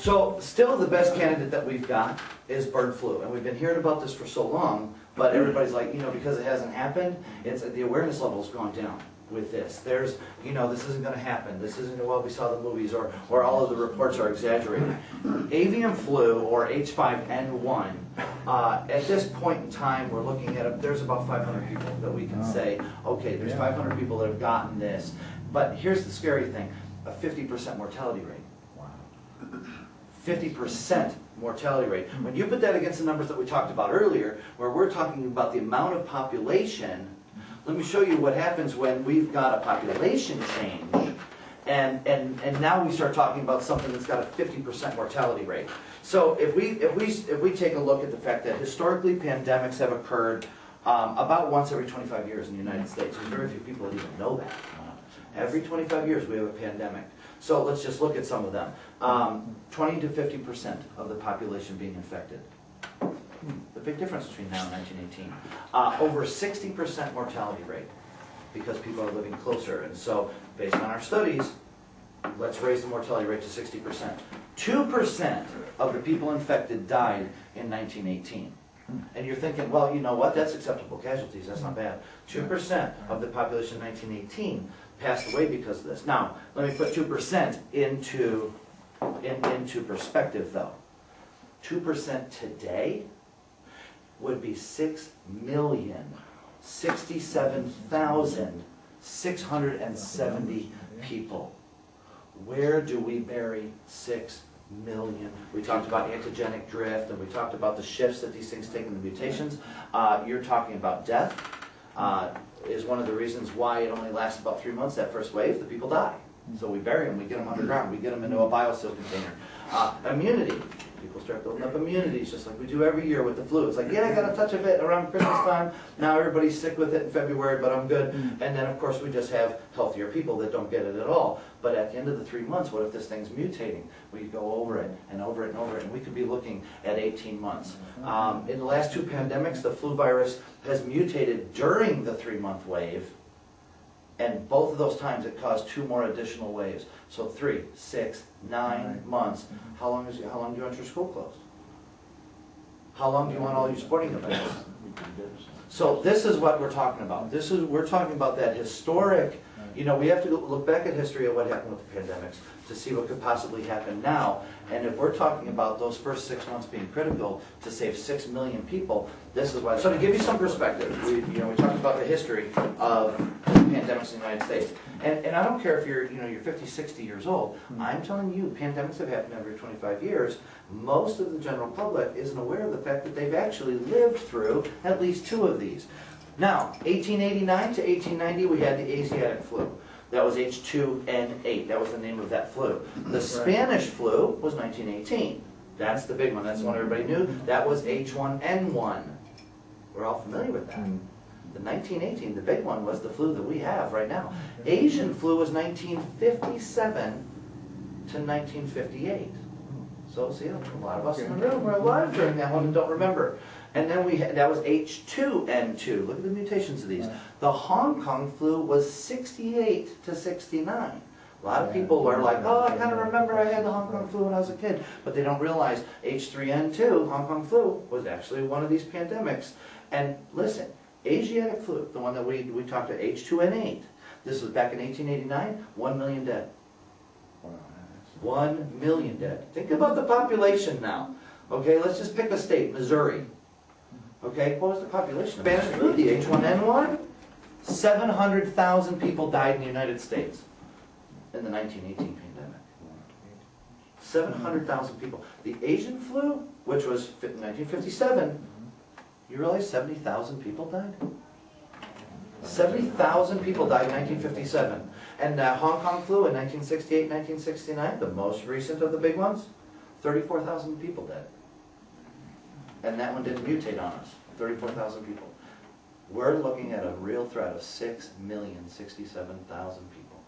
So still the best candidate that we've got is bird flu. And we've been hearing about this for so long, but everybody's like, because it hasn't happened, the awareness level's gone down with this. There's, this isn't going to happen. This isn't, well, we saw the movies, or all of the reports are exaggerated. Avian flu, or H5N1, at this point in time, we're looking at, there's about 500 people that we can say, okay, there's 500 people that have gotten this. But here's the scary thing, a 50% mortality rate. 50% mortality rate. When you put that against the numbers that we talked about earlier, where we're talking about the amount of population, let me show you what happens when we've got a population change, and now we start talking about something that's got a 50% mortality rate. So if we take a look at the fact that historically pandemics have occurred about once every 25 years in the United States, there's very few people that even know that. Every 25 years we have a pandemic. So let's just look at some of them. 20 to 50% of the population being infected. The big difference between now and 1918. Over 60% mortality rate because people are living closer. And so based on our studies, let's raise the mortality rate to 60%. 2% of the people infected died in 1918. And you're thinking, well, you know what, that's acceptable casualties, that's not bad. 2% of the population in 1918 passed away because of this. Now, let me put 2% into perspective, though. 2% today would be 6,067,670 people. Where do we bury 6 million? We talked about antigenic drift, and we talked about the shifts that these things take in the mutations. You're talking about death. Is one of the reasons why it only lasts about 3 months, that first wave. The people die. So we bury them, we get them underground, we get them into a bioseal container. Immunity. People start building up immunities just like we do every year with the flu. It's like, yeah, I got a touch of it around Christmas time. Now everybody's sick with it in February, but I'm good. And then, of course, we just have healthier people that don't get it at all. But at the end of the 3 months, what if this thing's mutating? We go over it and over it and over it, and we could be looking at 18 months. In the last 2 pandemics, the flu virus has mutated during the 3-month wave. And both of those times it caused 2 more additional waves. So 3, 6, 9 months. How long do you want your school closed? How long do you want all your sporting events? So this is what we're talking about. We're talking about that historic, we have to look back at history of what happened with the pandemics to see what could possibly happen now. And if we're talking about those first 6 months being critical to save 6 million people, this is why. So to give you some perspective, we talked about the history of pandemics in the United States. And I don't care if you're 50, 60 years old. I'm telling you, pandemics have happened every 25 years. Most of the general public isn't aware of the fact that they've actually lived through at least 2 of these. Now, 1889 to 1890, we had the Asiatic flu. That was H2N8. That was the name of that flu. The Spanish flu was 1918. That's the big one. That's the one everybody knew. That was H1N1. We're all familiar with that. The 1918, the big one, was the flu that we have right now. Asian flu was 1957 to 1958. So see, a lot of us in the room were alive during that one and don't remember. And then that was H2N2. Look at the mutations of these. The Hong Kong flu was 68 to 69. A lot of people are like, oh, I kind of remember I had the Hong Kong flu when I was a kid. But they don't realize H3N2, Hong Kong flu, was actually one of these pandemics. And listen, Asiatic flu, the one that we talked about, H2N8. This was back in 1889, 1 million dead. 1 million dead. Think about the population now. Okay, let's just pick a state, Missouri. Okay, what was the population of Spanish flu, the H1N1? 700,000 people died in the United States in the 1918 pandemic. 700,000 people. The Asian flu, which was 1957, you realize 70,000 people died? 70,000 people died in 1957. And Hong Kong flu in 1968, 1969, the most recent of the big ones, 34,000 people dead. And that one didn't mutate on us, 34,000 people. We're looking at a real threat of 6,067,000 people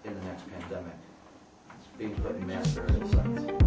in the next pandemic being put in mass burial sites.